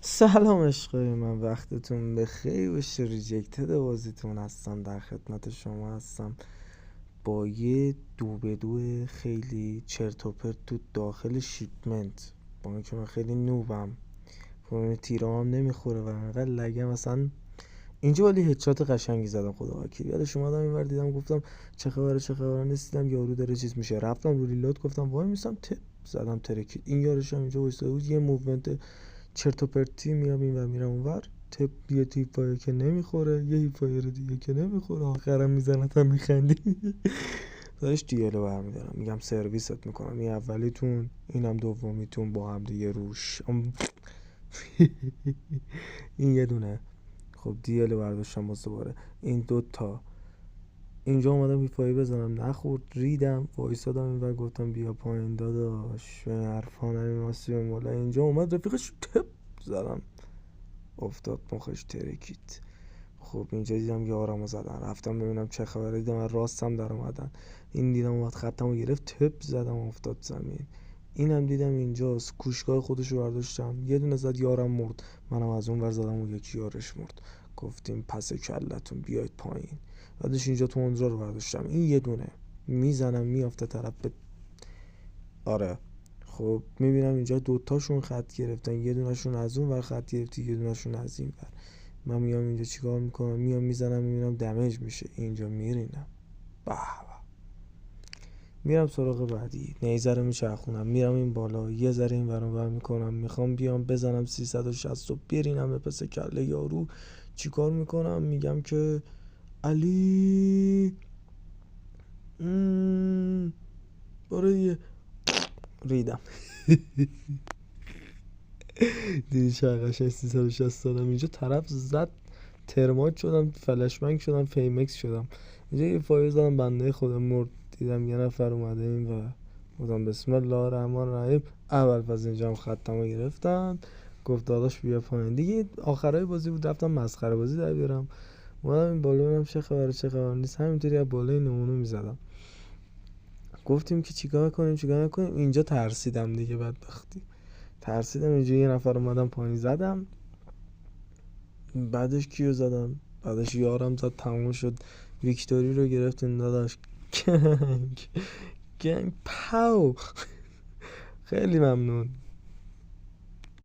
سلام عشقای من، وقتتون بخیر باشه. ریجکتد بازیتون هستم، در خدمت شما هستم با یه 2-2 خیلی چرت و پرت تو داخل شیپمنت. با اینکه من خیلی نوبم، تیرام نمیخوره و انقدر لگم اصلا. اینجا ولی هدشات قشنگی زدم، خدا وکیل. یادش اومدم اینور دیدم، گفتم چه خبره نیستم، یارو داره چیز میشه. رفتم رو ریلود، گفتم وای میسم، تپ زدم ترکید. این یارش هم اینجا وایساده بود، یه موومنت چرت و پرتی میام این و میرم اونور. تپ یه تیپایی که نمیخوره، یه هیپایر دیگه که نمیخوره، آخرم میزنتم میخندی. دارش دیالو برمیدارم، میگم سرویست میکنم، این اولیتون اینم دومیتون با هم دیگه روش. این یه دونه. خب دیالو برداشتم واسه دوباره این دوتا. اینجا اومدم هیپایی بزنم، نخورد، ریدم، وایسادم این و گفتم بیا پایین داداش، به حرفان ماسی مولا. اینجا اومد رفیقش، تپ زدم، افتاد مخش ترکید. خب اینجا دیدم یارمو زدن، رفتم ببینم چه خبره، دیدم من راستم در اومدن. این دیدم اومد خطمو گرفت، تپ زدم افتاد زمین. اینم دیدم اینجاست، کوشگاه خودشو برداشتم، یه دونه زد، یارم مرد. منم از اون ور زدم، اون یکی یارش مرد. گفتیم پس کلتون بیاید پایین. بعدش اینجا تو اونجا رو برداشتم، این یه دونه میزنم میافته طرف به آره. خب میبینم اینجا دوتاشون خط گرفتن، یه دونشون از اون ور خط گرفتی، یه دونشون از این ور. من میام اینجا چیکار میکنم، میام میزنم، میبینم دمیج میشه، اینجا میرینم. به میرم سراغ بعدی، نیزه رو میچرخونم، میرم این بالا، یه ذره این ور اون ور میکنم، میخوام بیام بزنم 360 و برینم به پس کله یارو. چیکار میکنم، میگم که علی برو دیگه، ریدم. دیدی چقدر 360 دادم اینجا، طرف زد، ترمات شدم، فلشمنگ شدم، فیمکس شدم. اینجا یه فایز دادم، بنده خودم مرد. دیدم یه نفر اومده این و بودم بسم الله الرحمن الرحیم. اول پس اینجا هم خطمو گرفتن، گفت داداش بیا پایین دیگه. آخرای بازی بود، رفتم مسخره بازی در بیارم. اومدم این بالا ببینم چه خبر نیست، همینطوری از بالای نمونو میزدم. گفتیم که چیکار کنیم. اینجا ترسیدم دیگه، بدبختی ترسیدم. اینجا یه نفر اومدم پایین زدم، بعدش کیو زدم، بعدش یارم زد، تموم شد. ویکتوری رو گرفتیم داداش. گنگ پاو. خیلی ممنون.